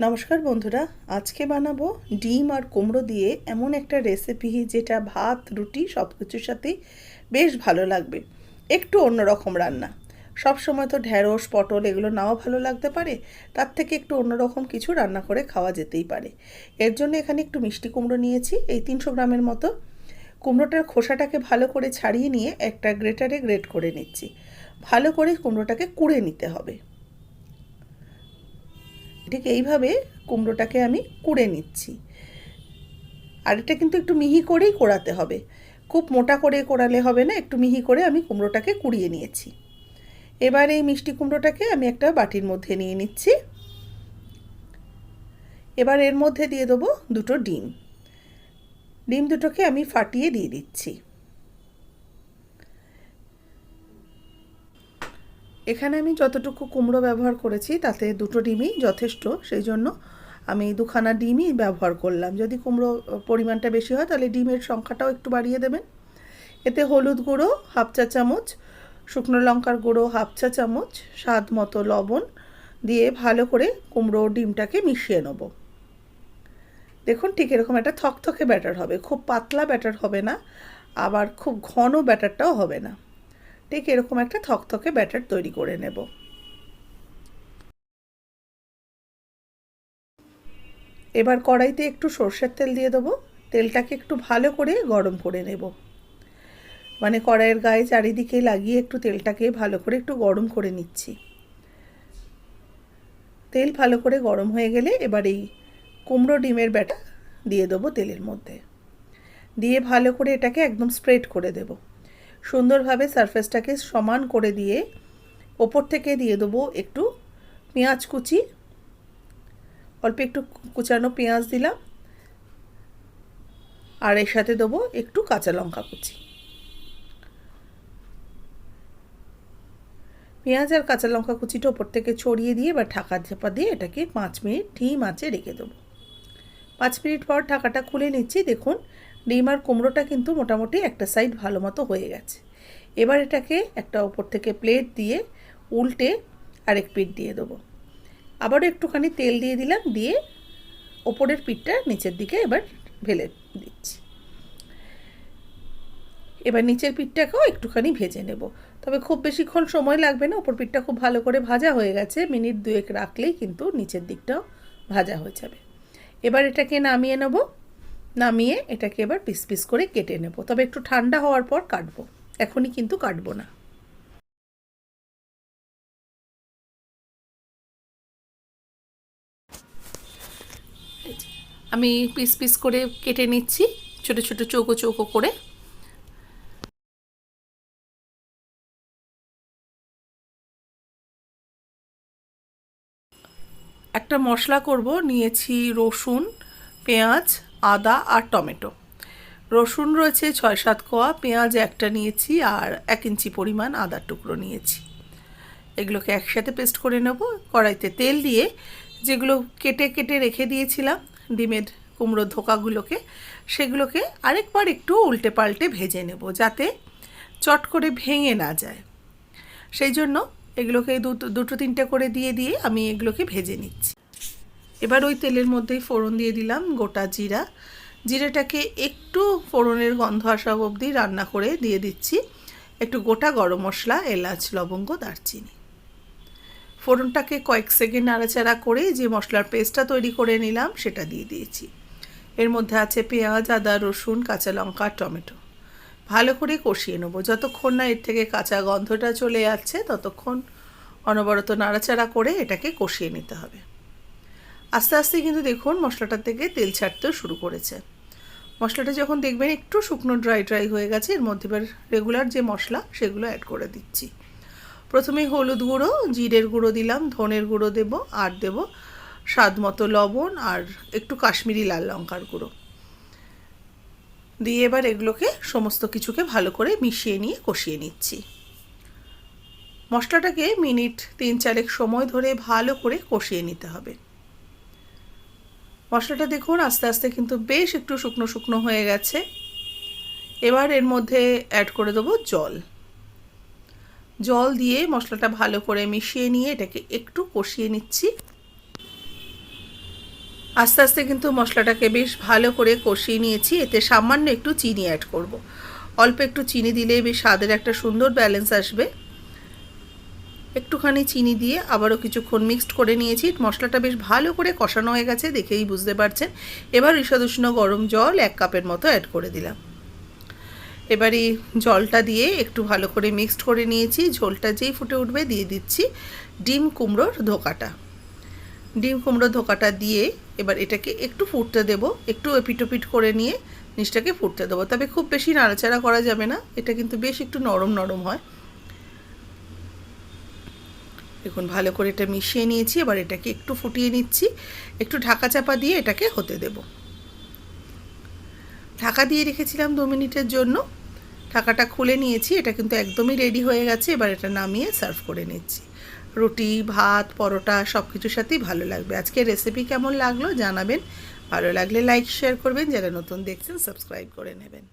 নমস্কার বন্ধুরা, আজকে বানাবো ডিম আর কুমড়ো দিয়ে এমন একটা রেসিপি যেটা ভাত রুটি সব কিছুর সাথেই বেশ ভালো লাগবে। একটু অন্যরকম রান্না। সব সময় তো ঢ্যাঁড়স পটল এগুলো নাও ভালো লাগতে পারে, তার থেকে একটু অন্যরকম কিছু রান্না করে খাওয়া যেতেই পারে। এর জন্য এখানে একটু মিষ্টি কুমড়ো নিয়েছি, এই 300 গ্রামের মতো। কুমড়োটার খোসাটাকে ভালো করে ছাড়িয়ে নিয়ে একটা গ্রেটারে গ্রেট করে নিচ্ছি। ভালো করে কুমড়োটাকে কুড়ে নিতে হবে। ঠিক এইভাবে কুমড়োটাকে আমি কুড়ে নিচ্ছি। আর এটা কিন্তু একটু মিহি করেই কোড়াতে হবে, খুব মোটা করে কোড়ালে হবে না, একটু মিহি করে আমি কুমড়োটাকে কুড়িয়ে নিয়েছি। এবার এই মিষ্টি কুমড়োটাকে আমি একটা বাটির মধ্যে নিয়ে নিচ্ছি। এবার এর মধ্যে দিয়ে দেবো দুটো ডিম। ডিম দুটোকে আমি ফাটিয়ে দিয়ে দিচ্ছি। এখানে আমি যতটুকু কুমড়ো ব্যবহার করেছি তাতে দুটো ডিমই যথেষ্ট, সেই জন্য আমি দুখানা ডিমই ব্যবহার করলাম। যদি কুমড়ো পরিমাণটা বেশি হয় তাহলে ডিমের সংখ্যাটাও একটু বাড়িয়ে দেবেন। এতে হলুদ গুঁড়ো হাফ চা চামচ, শুকনো লঙ্কার গুঁড়ো হাফ চা চামচ, স্বাদ মতো লবণ দিয়ে ভালো করে কুমড়ো ডিমটাকে মিশিয়ে নেব। দেখুন ঠিক এরকম একটা থকথকে ব্যাটার হবে, খুব পাতলা ব্যাটার হবে না, আবার খুব ঘন ব্যাটারটাও হবে না। ঠিক এরকম একটা থকথকে ব্যাটার তৈরি করে নেব। এবার কড়াইতে একটু সর্ষের তেল দিয়ে দেবো। তেলটাকে একটু ভালো করে গরম করে নেব, মানে কড়াইয়ের গায়ে চারিদিকে লাগিয়ে একটু তেলটাকে ভালো করে একটু গরম করে নিচ্ছি। তেল ভালো করে গরম হয়ে গেলে এবার এই কুমড়ো ডিমের ব্যাটা দিয়ে দেবো তেলের মধ্যে। দিয়ে ভালো করে এটাকে একদম স্প্রেড করে দেব, সুন্দরভাবে সারফেসটাকে সমান করে দিয়ে ওপর থেকে দিয়ে দেবো একটু পেঁয়াজ কুচি। অল্প একটু কুচানো পেঁয়াজ দিলাম, আর এর সাথে দেবো একটু কাঁচা লঙ্কা কুচি। পেঁয়াজ আর কাঁচা লঙ্কা কুচিটা ওপর থেকে ছড়িয়ে দিয়ে এবার ঢাকা চাপা দিয়ে এটাকে 5 মিনিট ধিম আঁচে রেখে দেবো। 5 মিনিট পর ঢাকাটা খুলে নিচ্ছি। দেখুন ডিম আর কুমড়োটা কিন্তু মোটামুটি একটা সাইড ভালো মতো হয়ে গেছে। এবার এটাকে একটা ওপর থেকে প্লেট দিয়ে উল্টে আরেক পিঠ দিয়ে দেবো। আবারও একটুখানি তেল দিয়ে দিলাম, দিয়ে ওপরের পিঠটা নিচের দিকে এবার ঢেলে দিচ্ছি। এবার নিচের পিঠটাকেও একটুখানি ভেজে নেব, তবে খুব বেশিক্ষণ সময় লাগবে না, ওপর পিঠটা খুব ভালো করে ভাজা হয়ে গেছে, মিনিট 2 রাখলেই কিন্তু নিচের দিকটাও ভাজা হয়ে যাবে। এবার এটাকে নামিয়ে নেব। নামিয়ে এটাকে এবার পিস পিস করে কেটে নেব, তবে একটু ঠান্ডা হওয়ার পর কাটবো, এখনই কিন্তু কাটবো না। আমি পিস পিস করে কেটে নিচ্ছি, ছোট ছোট চৌকো চৌকো করে। একটা মশলা করব, নিয়েছি রসুন, পেঁয়াজ, আদা আর টমেটো। রসুন রয়েছে 6-7 কোয়া, পেঁয়াজ একটা নিয়েছি, আর 1 ইঞ্চি পরিমাণ আদার টুকরো নিয়েছি। এগুলোকে একসাথে পেস্ট করে নেব। কড়াইতে তেল দিয়ে যেগুলো কেটে কেটে রেখে দিয়েছিলাম ডিমের কুমড়ো ধোকাগুলোকে, সেগুলোকে আরেকবার একটু উল্টে পাল্টে ভেজে নেব, যাতে চট করে ভেঙে না যায়। সেই জন্য এগুলোকে দুটো তিনটে করে দিয়ে দিয়ে আমি এগুলোকে ভেজে নিচ্ছি। এবার ওই তেলের মধ্যেই ফোড়ন দিয়ে দিলাম গোটা জিরা। জিরেটাকে একটু ফোড়নের গন্ধ আসা অবধি রান্না করে দিয়ে দিচ্ছি একটু গোটা গরম মশলা, এলাচ, লবঙ্গ, দারচিনি। ফোড়নটাকে কয়েক সেকেন্ড নাড়াচাড়া করে যে মশলার পেস্টটা তৈরি করে নিলাম সেটা দিয়ে দিয়েছি। এর মধ্যে আছে পেঁয়াজ, আদা, রসুন, কাঁচা লঙ্কা, টমেটো। ভালো করে কষিয়ে নেবো, যতক্ষণ না এর থেকে কাঁচা গন্ধটা চলে যাচ্ছে ততক্ষণ অনবরত নাড়াচাড়া করে এটাকে কষিয়ে নিতে হবে। আস্তে আস্তে কিন্তু দেখুন মশলাটার থেকে তেল ছাড়তেও শুরু করেছে। মশলাটা যখন দেখবেন একটু শুকনো ড্রাই ড্রাই হয়ে গেছে, এর মধ্যে এবার রেগুলার যে মশলা সেগুলো অ্যাড করে দিচ্ছি। প্রথমে হলুদ গুঁড়ো, জিরের গুঁড়ো দিলাম, ধনের গুঁড়ো দেব, আর দেব স্বাদ মতো লবণ আর একটু কাশ্মীরি লাল লঙ্কার গুঁড়ো দিয়ে এবার এগুলোকে সমস্ত কিছুকে ভালো করে মিশিয়ে নিয়ে কষিয়ে নিচ্ছি। মশলাটাকে মিনিট 3-4 সময় ধরে ভালো করে কষিয়ে নিতে হবে। মশলাটা দেখুন আস্তে আস্তে কিন্তু বেশ একটু শুকনো শুকনো হয়ে গেছে। এবার এর মধ্যে অ্যাড করে দেবো জল। জল দিয়ে মশলাটা ভালো করে মিশিয়ে নিয়ে এটাকে একটু কষিয়ে নিচ্ছি। আস্তে আস্তে কিন্তু মশলাটাকে বেশ ভালো করে কষিয়ে নিয়েছি। এতে সামান্য একটু চিনি অ্যাড করব। অল্প একটু চিনি দিলে বেশ স্বাদের একটা সুন্দর ব্যালেন্স আসবে। একটুখানি চিনি দিয়ে আবারও কিছুক্ষণ মিক্সড করে নিয়েছি। মশলাটা বেশ ভালো করে কষানো হয়ে গেছে, দেখেই বুঝতে পারছেন। এবার ঈষদ উষ্ণ গরম জল 1 কাপের মতো অ্যাড করে দিলাম। এবার এই জলটা দিয়ে একটু ভালো করে মিক্সড করে নিয়েছি। ঝোলটা যেই ফুটে উঠবে দিয়ে দিচ্ছি ডিম কুমড়োর ধোকাটা। ডিম কুমড়োর ধোকাটা দিয়ে এবার এটাকে একটু ফুটতে দেব। একটু এপিটোপিট করে নিয়ে নিচটাকে ফুটতে দেবো, তবে খুব বেশি নাড়াচাড়া করা যাবে না, এটা কিন্তু বেশ একটু নরম নরম হয়। দেখুন ভালো করে এটা মিশিয়ে নিয়েছি। এবার এটাকে একটু ফুটিয়ে নিচ্ছি। একটু ঢাকা চাপা দিয়ে এটাকে হতে দেব। ঢাকা দিয়ে রেখেছিলাম 2 মিনিটের জন্য। ঢাকাটা খুলে নিয়েছি। এটা কিন্তু একদমই রেডি হয়ে গেছে। এবার এটা নামিয়ে সার্ভ করে নিচ্ছি। রুটি, ভাত, পরোটা সব কিছুর সাথেই ভালো লাগবে। আজকের রেসিপি কেমন লাগলো জানাবেন। ভালো লাগলে লাইক শেয়ার করবেন। যারা নতুন দেখছেন সাবস্ক্রাইব করে নেবেন।